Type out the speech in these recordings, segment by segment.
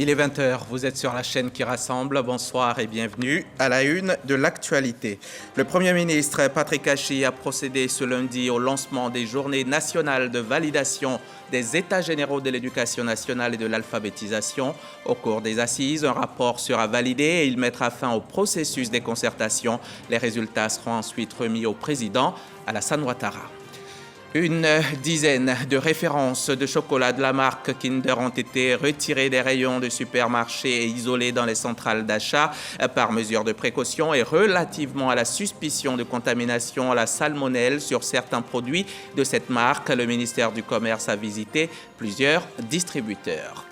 Il est 20 h, vous êtes sur la chaîne qui rassemble. Bonsoir et bienvenue à la une de l'actualité. Le Premier ministre Patrick Achi a procédé ce lundi au lancement des journées nationales de validation des États généraux de l'éducation nationale et de l'alphabétisation. Au cours des assises, un rapport sera validé et il mettra fin au processus des concertations. Les résultats seront ensuite remis au président Alassane Ouattara. Une dizaine de références de chocolat de la marque Kinder ont été retirées des rayons de supermarchés et isolées dans les centrales d'achat par mesure de précaution et relativement à la suspicion de contamination à la salmonelle sur certains produits de cette marque. Le ministère du Commerce a visité plusieurs distributeurs.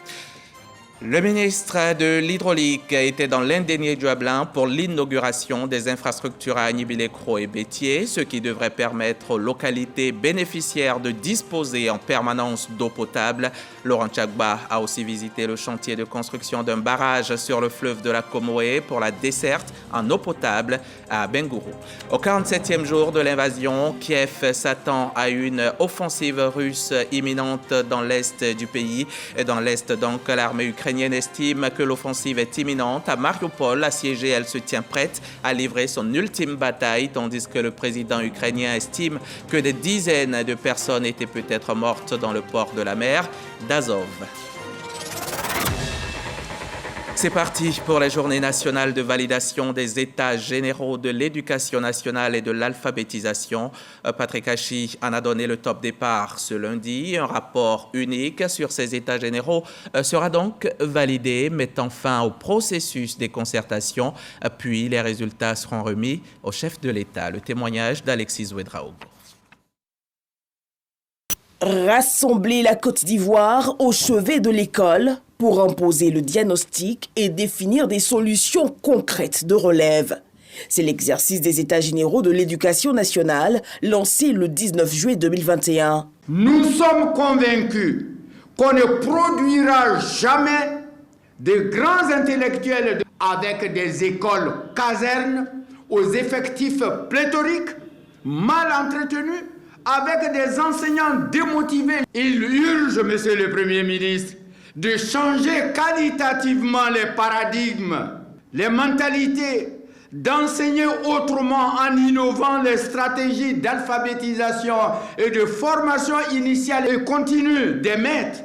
Le ministre de l'Hydraulique était dans l'Indénié du Hablin pour l'inauguration des infrastructures à Agnibilé-Cros et Bétier, ce qui devrait permettre aux localités bénéficiaires de disposer en permanence d'eau potable. Laurent Tchagba a aussi visité le chantier de construction d'un barrage sur le fleuve de la Comoé pour la desserte en eau potable à Bengourou. Au 47e jour de l'invasion, Kiev s'attend à une offensive russe imminente dans l'est du pays. Dans l'est, donc, l'armée ukrainienne estime que l'offensive est imminente. À Mariupol, assiégée, elle se tient prête à livrer son ultime bataille, tandis que le président ukrainien estime que des dizaines de personnes étaient peut-être mortes dans le port de la mer d'Azov. C'est parti pour les journées nationales de validation des États généraux de l'éducation nationale et de l'alphabétisation. Patrick Achi en a donné le top départ ce lundi. Un rapport unique sur ces États généraux sera donc validé, mettant fin au processus des concertations. Puis les résultats seront remis au chef de l'État. Le témoignage d'Alexis Ouedraogo. Rassembler la Côte d'Ivoire au chevet de l'école pour imposer le diagnostic et définir des solutions concrètes de relève. C'est l'exercice des États généraux de l'éducation nationale lancé le 19 juillet 2021. Nous sommes convaincus qu'on ne produira jamais de grands intellectuels avec des écoles casernes aux effectifs pléthoriques, mal entretenus, avec des enseignants démotivés. Il urge, Monsieur le Premier ministre, de changer qualitativement les paradigmes, les mentalités, d'enseigner autrement en innovant les stratégies d'alphabétisation et de formation initiale et continue des maîtres,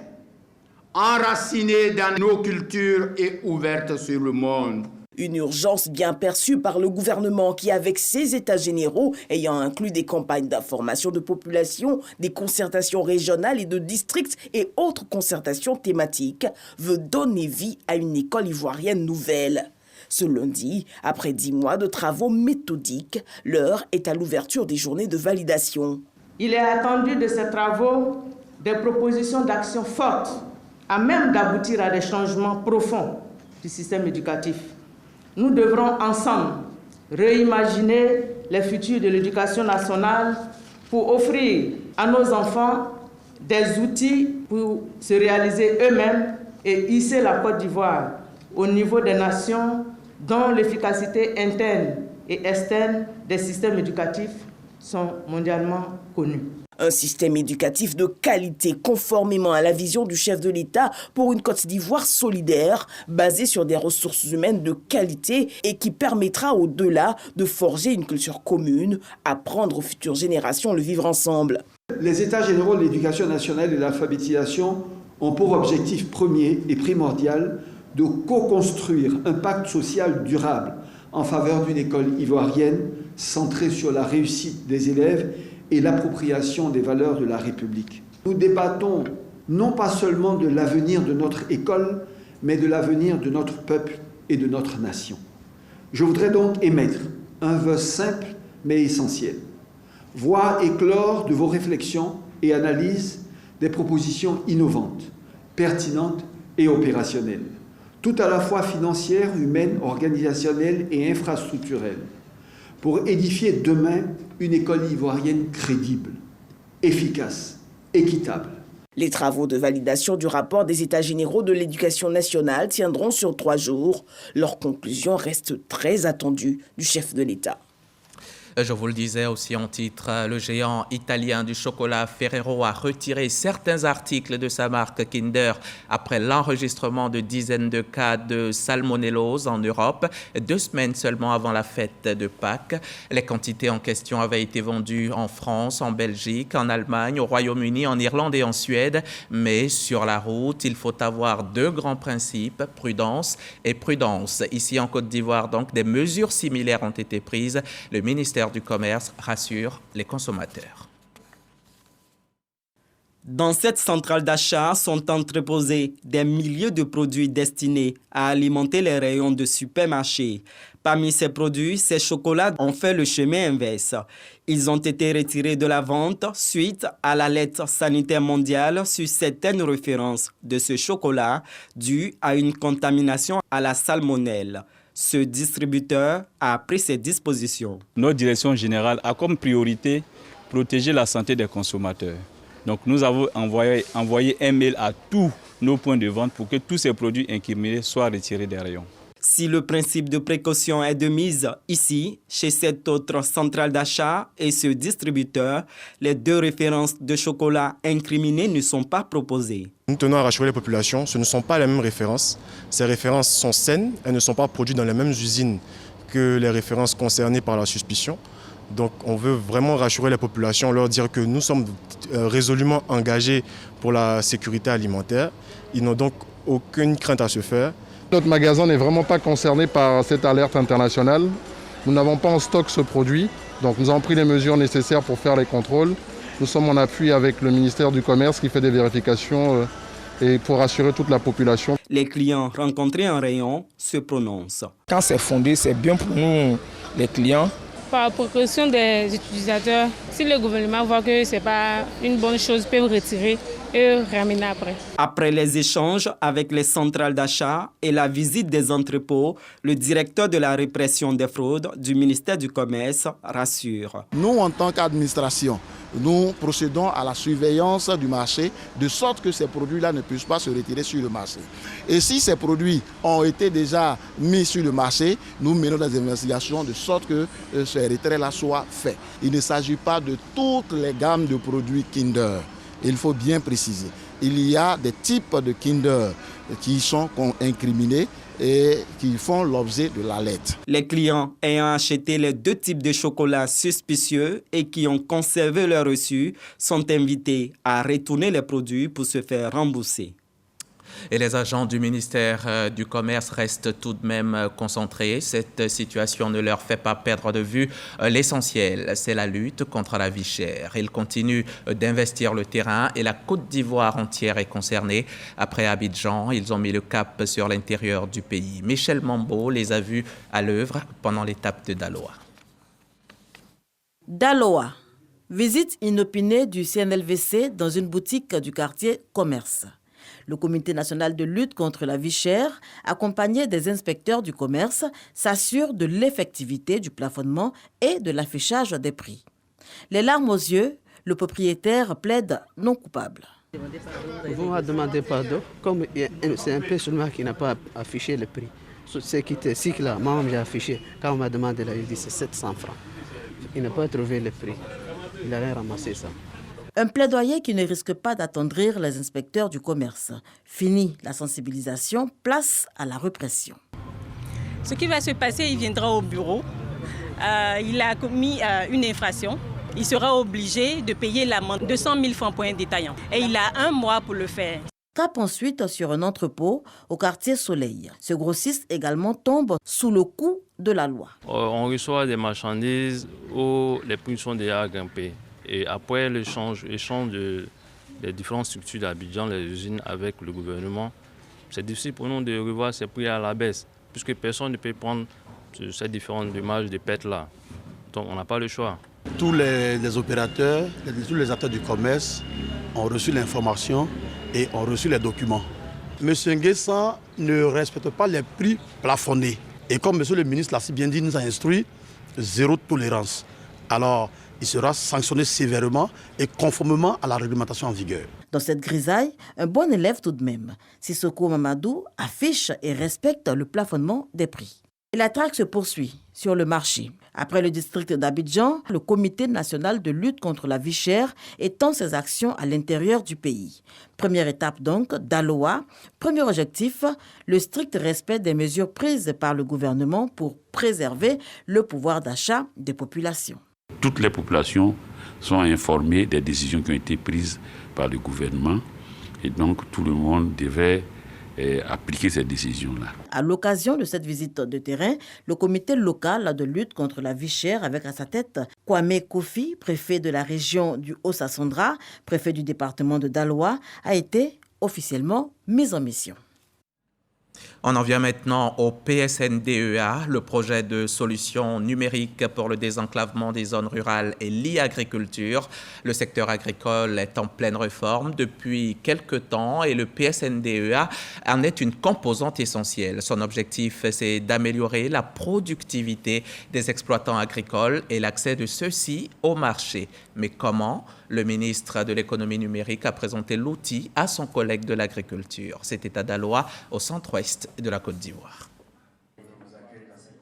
enracinés dans nos cultures et ouvertes sur le monde. Une urgence bien perçue par le gouvernement qui, avec ses États généraux, ayant inclus des campagnes d'information de population, des concertations régionales et de districts et autres concertations thématiques, veut donner vie à une école ivoirienne nouvelle. Ce lundi, après 10 mois de travaux méthodiques, l'heure est à l'ouverture des journées de validation. Il est attendu de ces travaux des propositions d'action fortes, à même d'aboutir à des changements profonds du système éducatif. Nous devrons ensemble réimaginer les futurs de l'éducation nationale pour offrir à nos enfants des outils pour se réaliser eux-mêmes et hisser la Côte d'Ivoire au niveau des nations dont l'efficacité interne et externe des systèmes éducatifs sont mondialement connus. Un système éducatif de qualité conformément à la vision du chef de l'État pour une Côte d'Ivoire solidaire, basée sur des ressources humaines de qualité et qui permettra au-delà de forger une culture commune, apprendre aux futures générations le vivre ensemble. Les États généraux de l'éducation nationale et de l'alphabétisation ont pour objectif premier et primordial de co-construire un pacte social durable en faveur d'une école ivoirienne centrée sur la réussite des élèves et l'appropriation des valeurs de la République. Nous débattons non pas seulement de l'avenir de notre école, mais de l'avenir de notre peuple et de notre nation. Je voudrais donc émettre un vœu simple mais essentiel. Voir éclore de vos réflexions et analyses des propositions innovantes, pertinentes et opérationnelles, tout à la fois financières, humaines, organisationnelles et infrastructurelles, pour édifier demain une école ivoirienne crédible, efficace, équitable. Les travaux de validation du rapport des États généraux de l'éducation nationale tiendront sur 3 jours. Leur conclusion reste très attendue du chef de l'État. Je vous le disais aussi en titre, le géant italien du chocolat Ferrero a retiré certains articles de sa marque Kinder après l'enregistrement de dizaines de cas de salmonellose en Europe, 2 semaines seulement avant la fête de Pâques. Les quantités en question avaient été vendues en France, en Belgique, en Allemagne, au Royaume-Uni, en Irlande et en Suède. Mais sur la route, il faut avoir 2 grands principes, prudence et prudence. Ici en Côte d'Ivoire, donc, des mesures similaires ont été prises. Le ministère du Commerce rassure les consommateurs. Dans cette centrale d'achat sont entreposés des milliers de produits destinés à alimenter les rayons de supermarchés. Parmi ces produits, ces chocolats ont fait le chemin inverse. Ils ont été retirés de la vente suite à l'alerte sanitaire mondiale sur certaines références de ce chocolat dues à une contamination à la salmonelle. Ce distributeur a pris ses dispositions. Notre direction générale a comme priorité protéger la santé des consommateurs. Donc nous avons envoyé un mail à tous nos points de vente pour que tous ces produits incriminés soient retirés des rayons. Si le principe de précaution est de mise ici, chez cette autre centrale d'achat et ce distributeur, les 2 références de chocolat incriminées ne sont pas proposées. Nous tenons à rassurer les populations, ce ne sont pas les mêmes références. Ces références sont saines, elles ne sont pas produites dans les mêmes usines que les références concernées par la suspicion. Donc on veut vraiment rassurer les populations, leur dire que nous sommes résolument engagés pour la sécurité alimentaire. Ils n'ont donc aucune crainte à se faire. Notre magasin n'est vraiment pas concerné par cette alerte internationale. Nous n'avons pas en stock ce produit, donc nous avons pris les mesures nécessaires pour faire les contrôles. Nous sommes en appui avec le ministère du Commerce qui fait des vérifications et pour rassurer toute la population. Les clients rencontrés en rayon se prononcent. Quand c'est fondé, c'est bien pour nous, les clients. Par précaution des utilisateurs, si le gouvernement voit que ce n'est pas une bonne chose, ils peuvent retirer et ramener après. Après les échanges avec les centrales d'achat et la visite des entrepôts, le directeur de la répression des fraudes du ministère du Commerce rassure. Nous, en tant qu'administration, nous procédons à la surveillance du marché de sorte que ces produits-là ne puissent pas se retirer sur le marché. Et si ces produits ont été déjà mis sur le marché, nous menons des investigations de sorte que ces retraits-là soient faits. Il ne s'agit pas de toutes les gammes de produits Kinder. Il faut bien préciser. Il y a des types de Kinder qui sont incriminés et qui font l'objet de l'alerte. Les clients ayant acheté les 2 types de chocolat suspicieux et qui ont conservé leur reçu sont invités à retourner les produits pour se faire rembourser. Et les agents du ministère du Commerce restent tout de même concentrés. Cette situation ne leur fait pas perdre de vue l'essentiel, c'est la lutte contre la vie chère. Ils continuent d'investir le terrain et la Côte d'Ivoire entière est concernée. Après Abidjan, ils ont mis le cap sur l'intérieur du pays. Michel Mambo les a vus à l'œuvre pendant l'étape de Daloa. Daloa, visite inopinée du CNLVC dans une boutique du quartier Commerce. Le Comité national de lutte contre la vie chère, accompagné des inspecteurs du commerce, s'assure de l'effectivité du plafonnement et de l'affichage des prix. Les larmes aux yeux, le propriétaire plaide non coupable. Vous m'avez demandé pardon, comme c'est un peu seulement qui n'a pas affiché le prix. Ce qui était cycle-là, moi j'ai affiché. Quand on m'a demandé, là, il dit c'est 700 francs. Il n'a pas trouvé le prix. Il a rien ramassé ça. Un plaidoyer qui ne risque pas d'attendrir les inspecteurs du commerce. Fini la sensibilisation, place à la répression. Ce qui va se passer, il viendra au bureau. Il a commis une infraction. Il sera obligé de payer l'amende de 200 000 francs pour un détaillant. Et il a 1 mois pour le faire. Cap ensuite sur un entrepôt au quartier Soleil. Ce grossiste également tombe sous le coup de la loi. On reçoit des marchandises où les prix sont déjà grimpés. Et après l'échange des différentes structures d'Abidjan, les usines avec le gouvernement, c'est difficile pour nous de revoir ces prix à la baisse, puisque personne ne peut prendre ces différentes dommages de pertes-là. Donc on n'a pas le choix. Tous les opérateurs, tous les acteurs du commerce ont reçu l'information et ont reçu les documents. M. Nguessan ne respecte pas les prix plafonnés. Et comme M. le ministre l'a si bien dit, nous a instruit, 0 tolérance. Alors, il sera sanctionné sévèrement et conformément à la réglementation en vigueur. Dans cette grisaille, un bon élève tout de même. Sissoko Mamadou affiche et respecte le plafonnement des prix. Et la traque se poursuit sur le marché. Après le district d'Abidjan, le Comité national de lutte contre la vie chère étend ses actions à l'intérieur du pays. Première étape donc, Daloa. Premier objectif, le strict respect des mesures prises par le gouvernement pour préserver le pouvoir d'achat des populations. Toutes les populations sont informées des décisions qui ont été prises par le gouvernement et donc tout le monde devait appliquer ces décisions-là. À l'occasion de cette visite de terrain, le comité local de lutte contre la vie chère avec à sa tête Kwame Kofi, préfet de la région du Haut-Sassandra, préfet du département de Daloa, a été officiellement mis en mission. On en vient maintenant au PSNDEA, le projet de solution numérique pour le désenclavement des zones rurales et l'e-agriculture. Le secteur agricole est en pleine réforme depuis quelques temps et le PSNDEA en est une composante essentielle. Son objectif, c'est d'améliorer la productivité des exploitants agricoles et l'accès de ceux-ci au marché. Mais comment ? Le ministre de l'économie numérique a présenté l'outil à son collègue de l'agriculture. C'était à Daloa, au centre-ouest de la Côte d'Ivoire.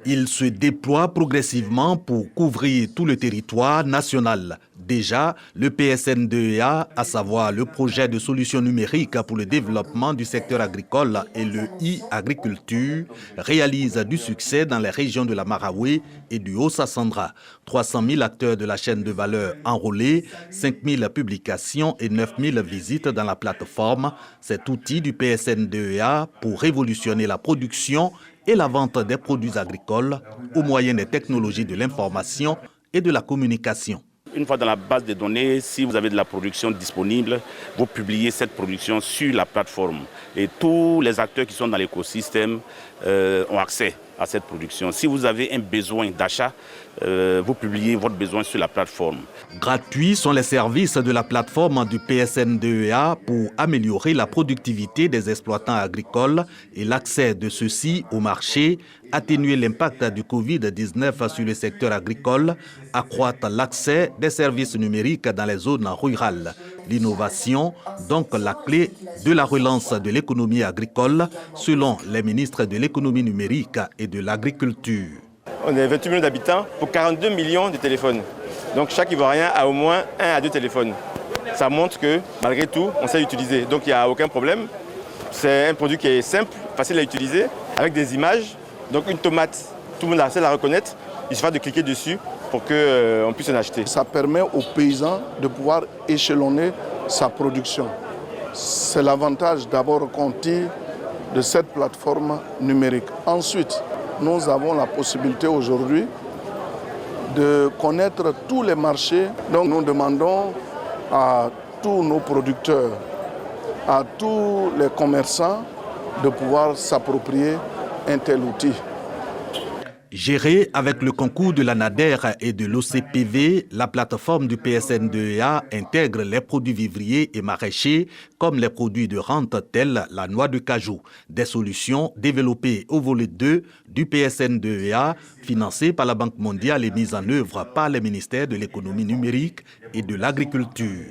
Il se déploie progressivement pour couvrir tout le territoire national. Déjà, le PSNDEA, à savoir le projet de solution numérique pour le développement du secteur agricole et le e-agriculture, réalise du succès dans les régions de la Marawi et du Haut-Sassandra. 300 000 acteurs de la chaîne de valeur enrôlés, 5 000 publications et 9 000 visites dans la plateforme. Cet outil du PSNDEA pour révolutionner la production et la vente des produits agricoles au moyen des technologies de l'information et de la communication. Une fois dans la base de données, si vous avez de la production disponible, vous publiez cette production sur la plateforme. Et tous les acteurs qui sont dans l'écosystème ont accès à cette production. Si vous avez un besoin d'achat, vous publiez votre besoin sur la plateforme. Gratuits sont les services de la plateforme du PSNDEA pour améliorer la productivité des exploitants agricoles et l'accès de ceux-ci au marché, atténuer l'impact du Covid-19 sur le secteur agricole, accroître l'accès des services numériques dans les zones rurales. L'innovation, donc la clé de la relance de l'économie agricole, selon les ministres de l'économie numérique et de l'agriculture. On est 28 millions d'habitants pour 42 millions de téléphones. Donc chaque Ivoirien a au moins 1 à 2 téléphones. Ça montre que malgré tout, on sait l'utiliser. Donc il n'y a aucun problème. C'est un produit qui est simple, facile à utiliser, avec des images. Donc une tomate, tout le monde sait la reconnaître. Il suffit de cliquer dessus pour qu'on puisse en acheter. Ça permet aux paysans de pouvoir échelonner sa production. C'est l'avantage d'abord qu'on tire de cette plateforme numérique. Ensuite, nous avons la possibilité aujourd'hui de connaître tous les marchés. Donc nous demandons à tous nos producteurs, à tous les commerçants de pouvoir s'approprier un tel outil. Gérée avec le concours de la NADER et de l'OCPV, la plateforme du PSNDEA intègre les produits vivriers et maraîchers comme les produits de rente tels la noix de cajou. Des solutions développées au volet 2 du PSNDEA, financées par la Banque mondiale et mises en œuvre par les ministères de l'économie numérique et de l'agriculture.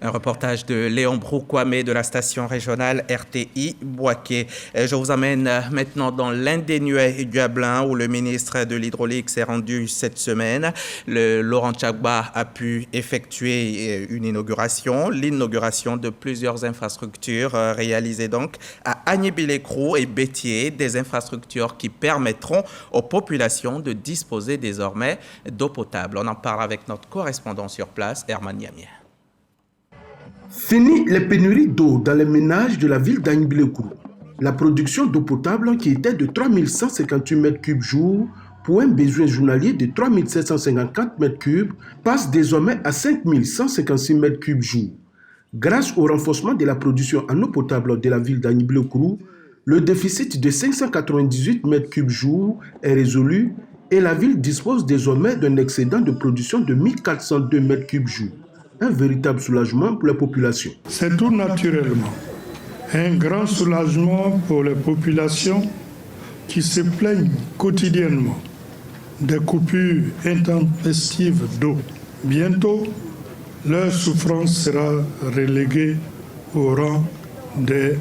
Un reportage de Léon Broukwame de la station régionale RTI Bouaké. Je vous amène maintenant dans l'Indénuet Duablin où le ministre de l'Hydraulique s'est rendu cette semaine. Laurent Tchagba a pu effectuer une inauguration, l'inauguration de plusieurs infrastructures réalisées donc à Agnibilé-Crou et Bétier, des infrastructures qui permettront aux populations de disposer désormais d'eau potable. On en parle avec notre correspondant sur place, Herman Yamia. Fini les pénuries d'eau dans les ménages de la ville d'Agnibilé-Crou. La production d'eau potable qui était de 3158 m3 jour pour un besoin journalier de 3754 m3 passe désormais à 5156 m3 jour. Grâce au renforcement de la production en eau potable de la ville d'Agnibilé-Crou, le déficit de 598 m3 jour est résolu et la ville dispose désormais d'un excédent de production de 1402 m3 jour. Un véritable soulagement pour la population. C'est tout naturellement un grand soulagement pour les populations qui se plaignent quotidiennement des coupures intempestives d'eau. Bientôt, leur souffrance sera reléguée au rang des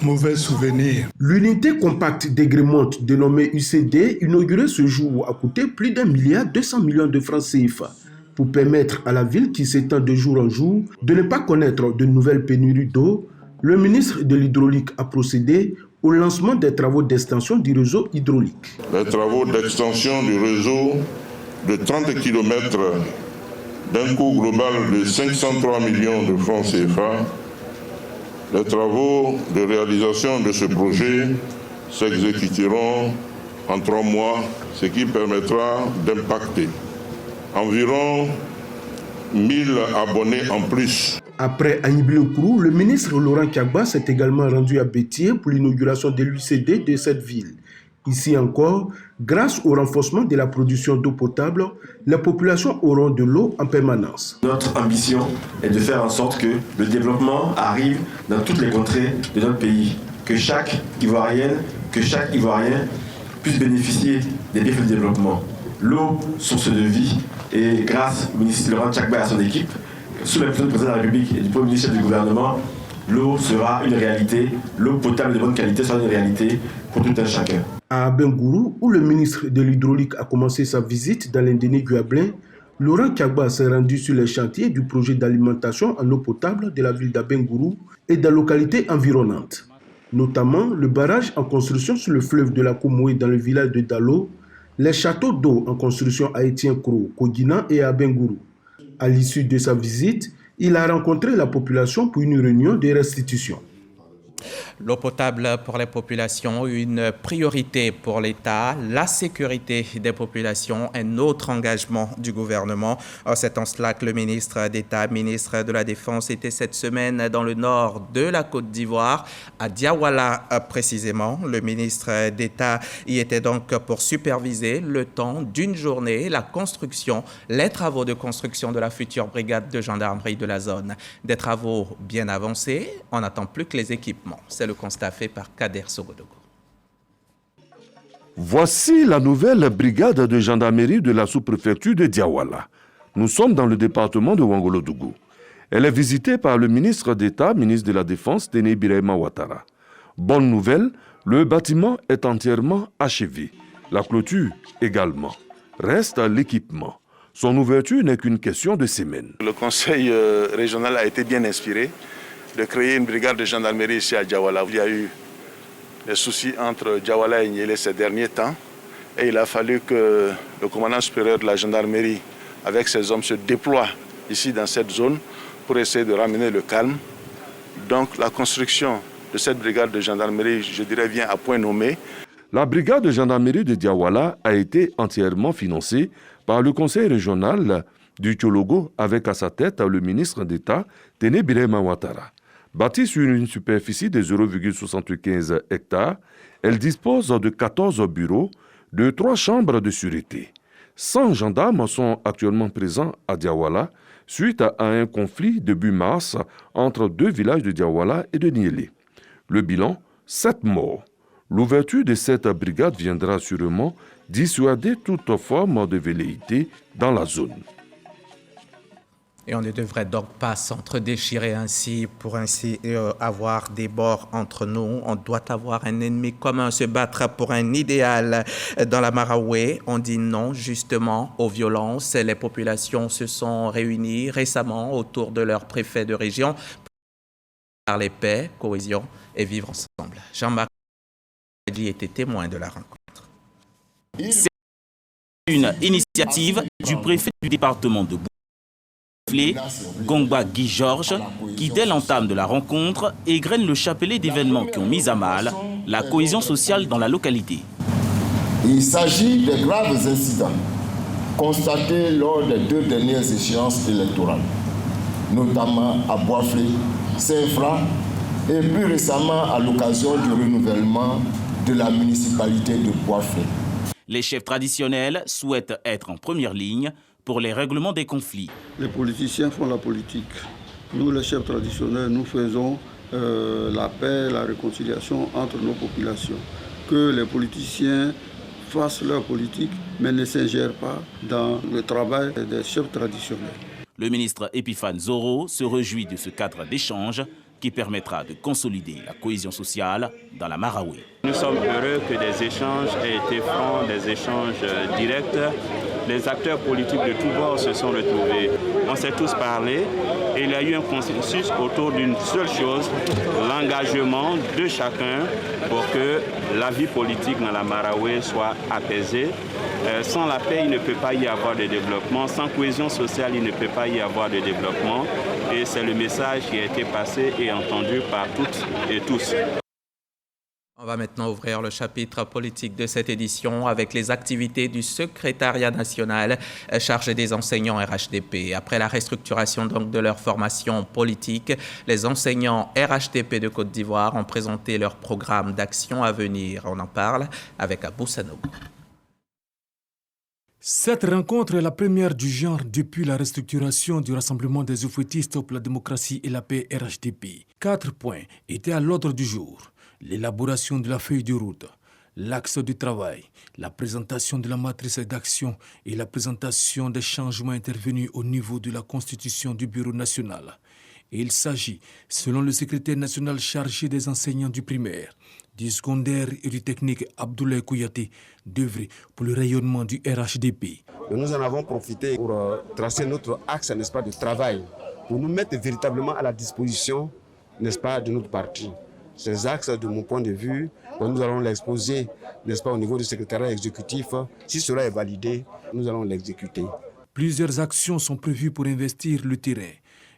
mauvais souvenirs. L'unité compacte d'Aigremonte, dénommée UCD, inaugurée ce jour, a coûté plus d'1,2 milliard de francs CFA pour permettre à la ville qui s'étend de jour en jour de ne pas connaître de nouvelles pénuries d'eau. Le ministre de l'Hydraulique a procédé au lancement des travaux d'extension du réseau hydraulique. Les travaux d'extension du réseau de 30 km d'un coût global de 503 millions de francs CFA. Les travaux de réalisation de ce projet s'exécuteront en 3 mois, ce qui permettra d'impacter environ 1000 abonnés en plus. Après Agnibilé-Kourou, le ministre Laurent Kagba s'est également rendu à Bétier pour l'inauguration de l'UCD de cette ville. Ici encore, grâce au renforcement de la production d'eau potable, les populations auront de l'eau en permanence. Notre ambition est de faire en sorte que le développement arrive dans toutes les contrées de notre pays, que chaque Ivoirien puisse bénéficier des bienfaits du développement. L'eau, source de vie, et grâce au ministre Laurent Kagba et à son équipe, sous l'impulsion du président de la République et du premier ministre du gouvernement, l'eau sera une réalité, l'eau potable de bonne qualité sera une réalité pour tout un chacun. À Abengourou, où le ministre de l'Hydraulique a commencé sa visite dans l'Indéné Guablin, Laurent Kagba s'est rendu sur les chantiers du projet d'alimentation en eau potable de la ville d'Abengourou et des localités environnantes, notamment le barrage en construction sur le fleuve de la Koumoué dans le village de Dalo, les châteaux d'eau en construction à Etienne-Kro, Kogina et à Abengourou. À l'issue de sa visite, il a rencontré la population pour une réunion de restitution. L'eau potable pour les populations, une priorité pour l'État, la sécurité des populations, un autre engagement du gouvernement. C'est en cela que le ministre d'État, ministre de la Défense, était cette semaine dans le nord de la Côte d'Ivoire, à Diawala précisément. Le ministre d'État y était donc pour superviser le temps d'une journée la construction, les travaux de construction de la future brigade de gendarmerie de la zone. Des travaux bien avancés, on n'attend plus que les équipements. C'est le constat fait par Kader Sogodogo. Voici la nouvelle brigade de gendarmerie de la sous-préfecture de Diawala. Nous sommes dans le département de Ouangolodougou. Elle est visitée par le ministre d'État, ministre de la Défense, Téné Birahima Ouattara. Bonne nouvelle, le bâtiment est entièrement achevé. La clôture également. Reste l'équipement. Son ouverture n'est qu'une question de semaines. Le conseil régional a été bien inspiré de créer une brigade de gendarmerie ici à Diawala. Il y a eu des soucis entre Diawala et Niélé ces derniers temps et il a fallu que le commandant supérieur de la gendarmerie avec ses hommes se déploie ici dans cette zone pour essayer de ramener le calme. Donc la construction de cette brigade de gendarmerie, je dirais, vient à point nommé. La brigade de gendarmerie de Diawala a été entièrement financée par le conseil régional du Thiologo avec à sa tête le ministre d'État, Téné Birahima Ouattara. Bâtie sur une superficie de 0,75 hectares, elle dispose de 14 bureaux, de 3 chambres de sûreté. 100 gendarmes sont actuellement présents à Diawala suite à un conflit début mars entre 2 villages de Diawala et de Niélé. Le bilan, 7 morts. L'ouverture de cette brigade viendra sûrement dissuader toute forme de velléité dans la zone. Et on ne devrait donc pas s'entre-déchirer ainsi pour ainsi avoir des bords entre nous. On doit avoir un ennemi commun, se battre pour un idéal. Dans la Maraoué, on dit non justement aux violences. Les populations se sont réunies récemment autour de leur préfet de région pour parler paix, cohésion et vivre ensemble. Jean-Marc était témoin de la rencontre. C'est une initiative du préfet du département de Gongba Guy Georges, qui dès l'entame de la rencontre égrène le chapelet d'événements qui ont mis à mal la cohésion sociale dans la localité. Il s'agit de graves incidents constatés lors des 2 dernières échéances électorales, notamment à Boisflé, Saint-Fra et plus récemment à l'occasion du renouvellement de la municipalité de Boisflé. Les chefs traditionnels souhaitent être en première ligne pour les règlements des conflits. Les politiciens font la politique. Nous, les chefs traditionnels, nous faisons la paix, la réconciliation entre nos populations. Que les politiciens fassent leur politique, mais ne s'ingèrent pas dans le travail des chefs traditionnels. Le ministre Epiphane Zoro se réjouit de ce cadre d'échange qui permettra de consolider la cohésion sociale dans la Marawi. Nous sommes heureux que des échanges aient été francs, des échanges directs. Les acteurs politiques de tous bords se sont retrouvés. On s'est tous parlé et il y a eu un consensus autour d'une seule chose, l'engagement de chacun pour que la vie politique dans la Marawi soit apaisée. Sans la paix, il ne peut pas y avoir de développement. Sans cohésion sociale, il ne peut pas y avoir de développement. Et c'est le message qui a été passé et entendu par toutes et tous. On va maintenant ouvrir le chapitre politique de cette édition avec les activités du secrétariat national chargé des enseignants RHDP. Après la restructuration donc de leur formation politique, les enseignants RHDP de Côte d'Ivoire ont présenté leur programme d'action à venir. On en parle avec Abou Sanoub. Cette rencontre est la première du genre depuis la restructuration du Rassemblement des oufouettistes pour la démocratie et la paix RHDP. 4 points étaient à l'ordre du jour. L'élaboration de la feuille de route, l'axe du travail, la présentation de la matrice d'action et la présentation des changements intervenus au niveau de la constitution du Bureau national. Et il s'agit, selon le secrétaire national chargé des enseignants du primaire, du secondaire et du technique Abdoulaye Kouyaté, d'œuvrer pour le rayonnement du RHDP. Nous en avons profité pour tracer notre axe, n'est-ce pas, de travail, pour nous mettre véritablement à la disposition, n'est-ce pas, de notre parti. Ces axes, de mon point de vue, nous allons l'exposer, n'est-ce pas, au niveau du secrétariat exécutif. Si cela est validé, nous allons l'exécuter. Plusieurs actions sont prévues pour investir le terrain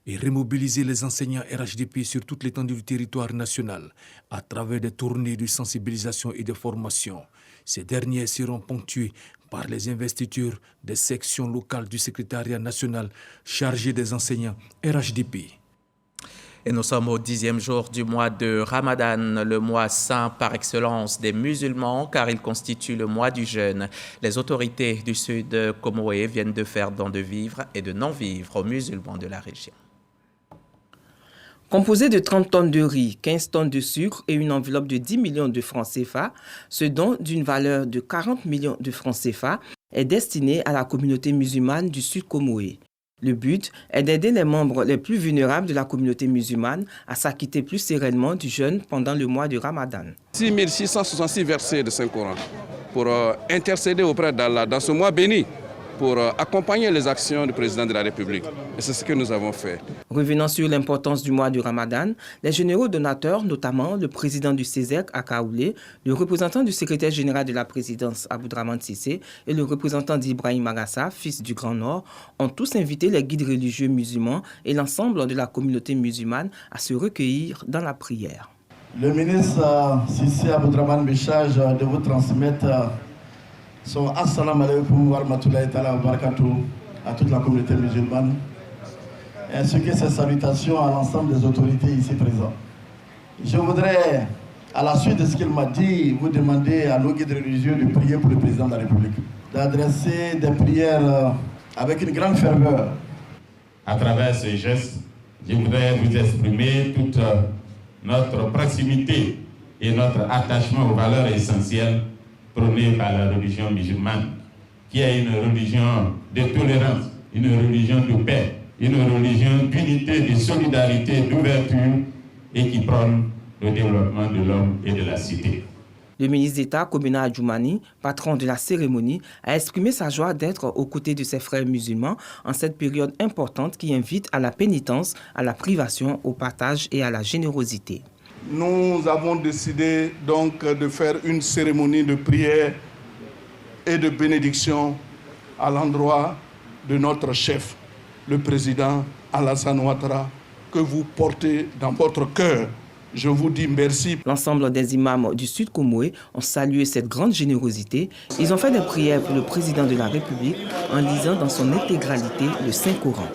et remobiliser les enseignants RHDP sur toute l'étendue du territoire national à travers des tournées de sensibilisation et de formation. Ces dernières seront ponctuées par les investitures des sections locales du secrétariat national chargé des enseignants RHDP. Et nous sommes au 10e jour du mois de Ramadan, le mois saint par excellence des musulmans, car il constitue le mois du jeûne. Les autorités du Sud Comoé viennent de faire don de vivres et de non-vivres aux musulmans de la région. Composé de 30 tonnes de riz, 15 tonnes de sucre et une enveloppe de 10 millions de francs CFA, ce don d'une valeur de 40 millions de francs CFA est destiné à la communauté musulmane du Sud Comoé. Le but est d'aider les membres les plus vulnérables de la communauté musulmane à s'acquitter plus sereinement du jeûne pendant le mois de Ramadan. 6666 versets de Saint-Coran pour intercéder auprès d'Allah dans ce mois béni, pour accompagner les actions du président de la République. Et c'est ce que nous avons fait. Revenant sur l'importance du mois du Ramadan, les généraux donateurs, notamment le président du CESEC à Kaoulé, le représentant du secrétaire général de la présidence Aboudraman Sissé et le représentant d'Ibrahim Agassa, fils du Grand Nord, ont tous invité les guides religieux musulmans et l'ensemble de la communauté musulmane à se recueillir dans la prière. Le ministre Sissé Aboudraman me charge de vous transmettre son assalamu alaikum wa rahmatullahi wa barakatuh à toute la communauté musulmane, ainsi que ses salutations à l'ensemble des autorités ici présentes. Je voudrais, à la suite de ce qu'il m'a dit, vous demander à nos guides religieux de prier pour le président de la République, d'adresser des prières avec une grande ferveur. À travers ce geste, je voudrais vous exprimer toute notre proximité et notre attachement aux valeurs essentielles prônée par la religion musulmane, qui est une religion de tolérance, une religion de paix, une religion d'unité, de solidarité, d'ouverture et qui prône le développement de l'homme et de la cité. Le ministre d'État, Kobina Adjoumani, patron de la cérémonie, a exprimé sa joie d'être aux côtés de ses frères musulmans en cette période importante qui invite à la pénitence, à la privation, au partage et à la générosité. Nous avons décidé donc de faire une cérémonie de prière et de bénédiction à l'endroit de notre chef, le président Alassane Ouattara, que vous portez dans votre cœur. Je vous dis merci. L'ensemble des imams du Sud Comoé ont salué cette grande générosité. Ils ont fait des prières pour le président de la République en lisant dans son intégralité le Saint-Coran.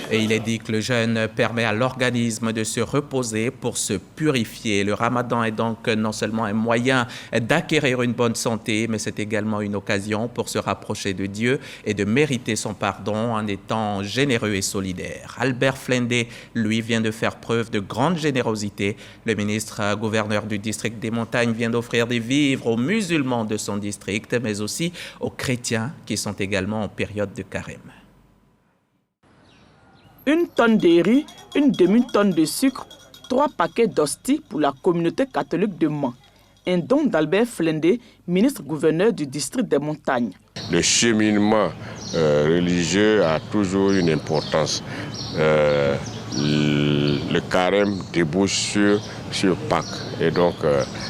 Et il est dit que le jeûne permet à l'organisme de se reposer pour se purifier. Le ramadan est donc non seulement un moyen d'acquérir une bonne santé, mais c'est également une occasion pour se rapprocher de Dieu et de mériter son pardon en étant généreux et solidaire. Albert Flendé, lui, vient de faire preuve de grande générosité. Le ministre gouverneur du district des Montagnes vient d'offrir des vivres aux musulmans de son district, mais aussi aux chrétiens qui sont également en période de carême. 1 tonne de riz, une demi-tonne de sucre, 3 paquets d'hosties pour la communauté catholique de Mans. Un don d'Albert Flendé, ministre-gouverneur du district des Montagnes. Le cheminement religieux a toujours une importance. Le carême débouche sur Pâques. Et donc,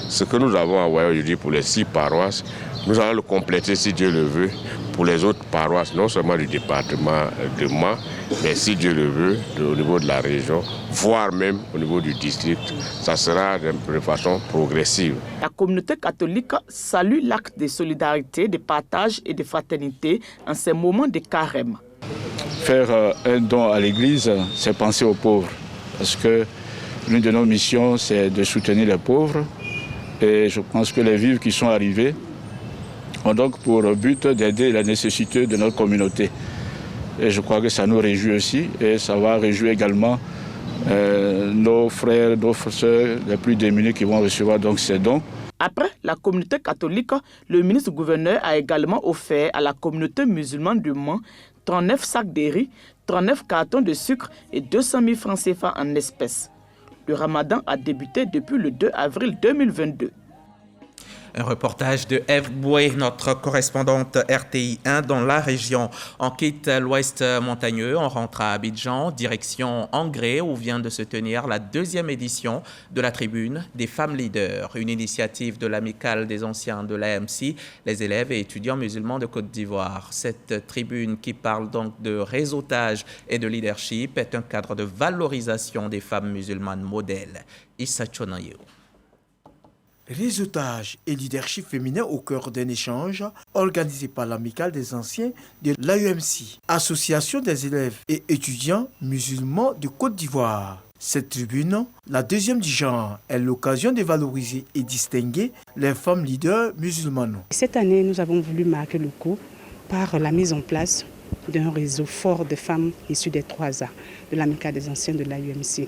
ce que nous avons envoyé aujourd'hui pour les 6 paroisses, nous allons le compléter, si Dieu le veut, pour les autres paroisses, non seulement du département de Mans, mais si Dieu le veut, au niveau de la région, voire même au niveau du district. Ça sera de façon progressive. La communauté catholique salue l'acte de solidarité, de partage et de fraternité en ces moments de carême. Faire un don à l'Église, c'est penser aux pauvres. Parce que l'une de nos missions, c'est de soutenir les pauvres. Et je pense que les vivres qui sont arrivés ont donc pour but d'aider la nécessité de notre communauté. Et je crois que ça nous réjouit aussi. Et ça va réjouir également nos frères, nos sœurs les plus démunis qui vont recevoir donc ces dons. Après la communauté catholique, le ministre-gouverneur a également offert à la communauté musulmane du Mans 39 sacs de riz, 39 cartons de sucre et 200 000 francs CFA en espèces. Le ramadan a débuté depuis le 2 avril 2022. Un reportage de Eve Boué, notre correspondante RTI 1 dans la région. On quitte l'ouest montagneux, on rentre à Abidjan, direction Angré, où vient de se tenir la 2e édition de la Tribune des femmes leaders, une initiative de l'Amicale des anciens de l'AMC, les élèves et étudiants musulmans de Côte d'Ivoire. Cette tribune qui parle donc de réseautage et de leadership est un cadre de valorisation des femmes musulmanes modèles. Issa Chonayeo. Réseautage et leadership féminin au cœur d'un échange organisé par l'Amicale des anciens de l'AEMC, Association des élèves et étudiants musulmans de Côte d'Ivoire. Cette tribune, la 2e du genre, est l'occasion de valoriser et distinguer les femmes leaders musulmanes. Cette année, nous avons voulu marquer le coup par la mise en place d'un réseau fort de femmes issues des 3A de l'Amicale des anciens de l'AEMC.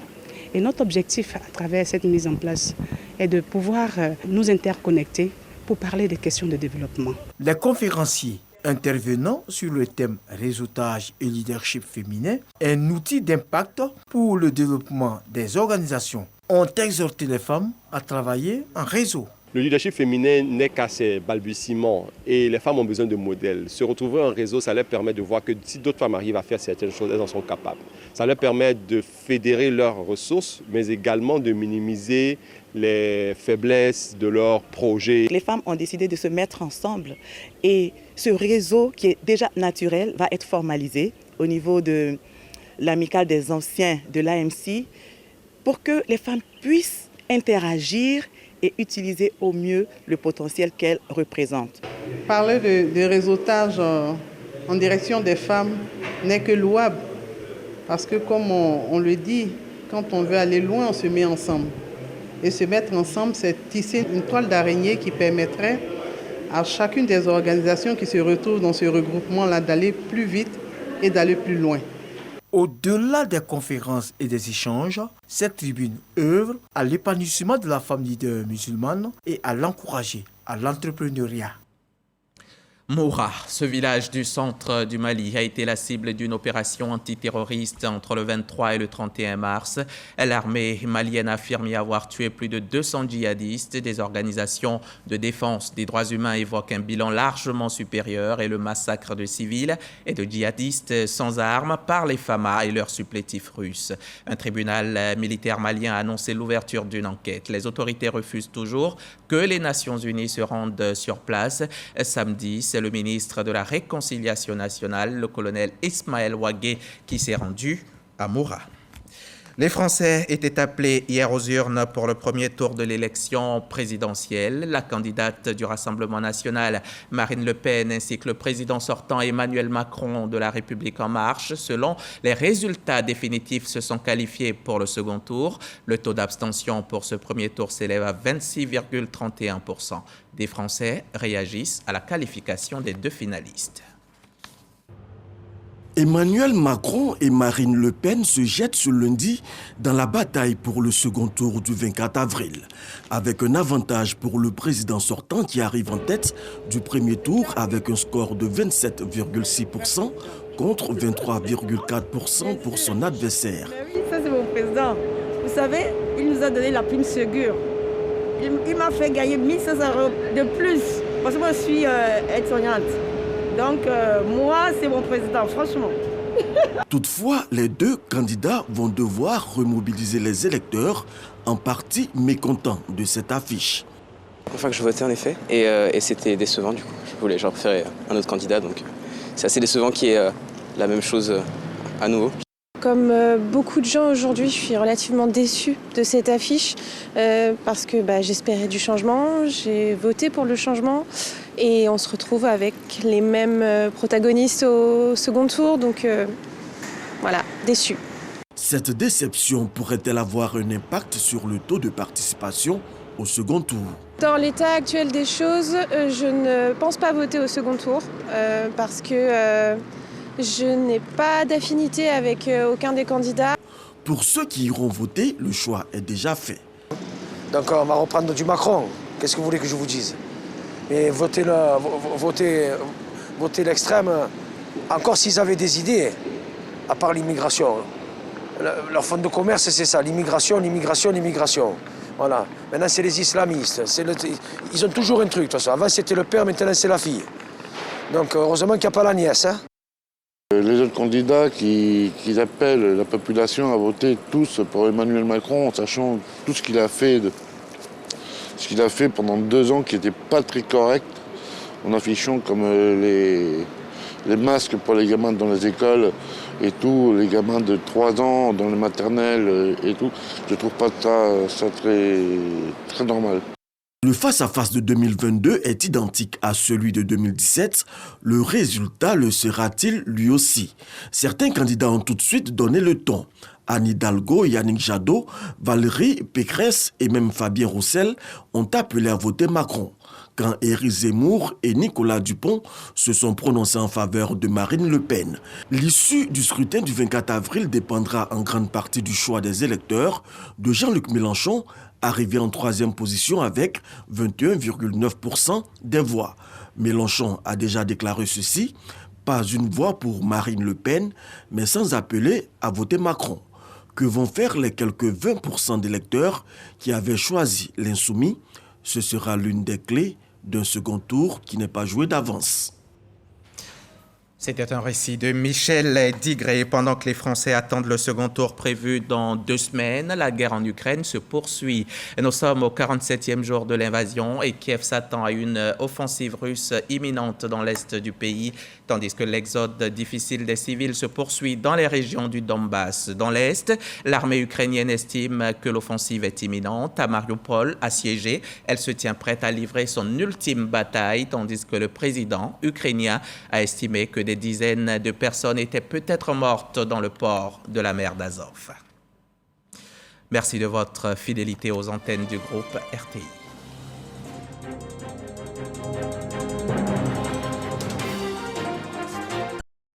Et notre objectif à travers cette mise en place est de pouvoir nous interconnecter pour parler des questions de développement. Les conférenciers intervenant sur le thème réseautage et leadership féminin, un outil d'impact pour le développement des organisations, ont exhorté les femmes à travailler en réseau. Le leadership féminin n'est qu'à ses balbutiements et les femmes ont besoin de modèles. Se retrouver en réseau, ça leur permet de voir que si d'autres femmes arrivent à faire certaines choses, elles en sont capables. Ça leur permet de fédérer leurs ressources, mais également de minimiser les faiblesses de leurs projets. Les femmes ont décidé de se mettre ensemble et ce réseau qui est déjà naturel va être formalisé au niveau de l'Amicale des anciens de l'AMC pour que les femmes puissent interagir et utiliser au mieux le potentiel qu'elles représentent. Parler de réseautage en direction des femmes n'est que louable parce que comme on le dit, quand on veut aller loin, on se met ensemble. Et se mettre ensemble, c'est tisser une toile d'araignée qui permettrait à chacune des organisations qui se retrouvent dans ce regroupement-là d'aller plus vite et d'aller plus loin. Au-delà des conférences et des échanges, cette tribune œuvre à l'épanouissement de la femme leader musulmane et à l'encourager à l'entrepreneuriat. Moura, ce village du centre du Mali, a été la cible d'une opération antiterroriste entre le 23 et le 31 mars. L'armée malienne affirme y avoir tué plus de 200 djihadistes. Des organisations de défense des droits humains évoquent un bilan largement supérieur et le massacre de civils et de djihadistes sans armes par les FAMA et leurs supplétifs russes. Un tribunal militaire malien a annoncé l'ouverture d'une enquête. Les autorités refusent toujours que les Nations Unies se rendent sur place. Samedi, c'est le ministre de la Réconciliation nationale, le colonel Ismaël Ouagué, qui s'est rendu à Moura. Les Français étaient appelés hier aux urnes pour le premier tour de l'élection présidentielle. La candidate du Rassemblement national, Marine Le Pen, ainsi que le président sortant Emmanuel Macron de La République en marche, selon les résultats définitifs, se sont qualifiés pour le second tour. Le taux d'abstention pour ce premier tour s'élève à 26,31%. Des Français réagissent à la qualification des deux finalistes. Emmanuel Macron et Marine Le Pen se jettent ce lundi dans la bataille pour le second tour du 24 avril, avec un avantage pour le président sortant qui arrive en tête du premier tour avec un score de 27,6% contre 23,4% pour son adversaire. Oui, ça c'est mon président. Vous savez, il nous a donné la prime Ségur. Il m'a fait gagner 1500 € de plus parce que moi je suis aide-soignante. Donc moi c'est mon président, franchement. Toutefois, les deux candidats vont devoir remobiliser les électeurs en partie mécontents de cette affiche. Enfin que je votais en effet et c'était décevant du coup. J'aurais préféré un autre candidat donc c'est assez décevant qu'il y ait la même chose à nouveau. Comme beaucoup de gens aujourd'hui, je suis relativement déçue de cette affiche parce que j'espérais du changement, j'ai voté pour le changement et on se retrouve avec les mêmes protagonistes au second tour, donc voilà, déçue. Cette déception pourrait-elle avoir un impact sur le taux de participation au second tour? Dans l'état actuel des choses, je ne pense pas voter au second tour parce que je n'ai pas d'affinité avec aucun des candidats. Pour ceux qui iront voter, le choix est déjà fait. Donc on va reprendre du Macron. Qu'est-ce que vous voulez que je vous dise? Mais voter l'extrême, encore s'ils avaient des idées, à part l'immigration. Leur fonds de commerce, c'est ça, l'immigration. Voilà. Maintenant, c'est les islamistes. Ils ont toujours un truc, de toute façon. Avant, c'était le père, maintenant, c'est la fille. Donc, heureusement qu'il n'y a pas la nièce. Hein. Les autres candidats qui appellent la population à voter tous pour Emmanuel Macron, en sachant tout ce qu'il a fait, pendant 2 ans qui n'était pas très correct, en affichant comme les masques pour les gamins dans les écoles et tout, les gamins de 3 ans dans les maternelles et tout, je trouve pas ça très normal. Le face-à-face de 2022 est identique à celui de 2017. Le résultat le sera-t-il lui aussi? Certains candidats ont tout de suite donné le ton. Anne Hidalgo, Yannick Jadot, Valérie Pécresse et même Fabien Roussel ont appelé à voter Macron. Quand Éric Zemmour et Nicolas Dupont se sont prononcés en faveur de Marine Le Pen. L'issue du scrutin du 24 avril dépendra en grande partie du choix des électeurs de Jean-Luc Mélenchon, arrivé en 3e position avec 21,9% des voix. Mélenchon a déjà déclaré ceci, pas une voix pour Marine Le Pen, mais sans appeler à voter Macron. Que vont faire les quelques 20% d'électeurs qui avaient choisi l'insoumis? Ce sera l'une des clés d'un second tour qui n'est pas joué d'avance. C'était un récit de Michel Digré. Pendant que les Français attendent le second tour prévu dans 2 semaines, la guerre en Ukraine se poursuit. Nous sommes au 47e jour de l'invasion et Kiev s'attend à une offensive russe imminente dans l'est du pays, tandis que l'exode difficile des civils se poursuit dans les régions du Donbass. Dans l'est, l'armée ukrainienne estime que l'offensive est imminente. À Mariupol, assiégée, elle se tient prête à livrer son ultime bataille, tandis que le président ukrainien a estimé que des dizaines de personnes étaient peut-être mortes dans le port de la mer d'Azov. Merci de votre fidélité aux antennes du groupe RTI.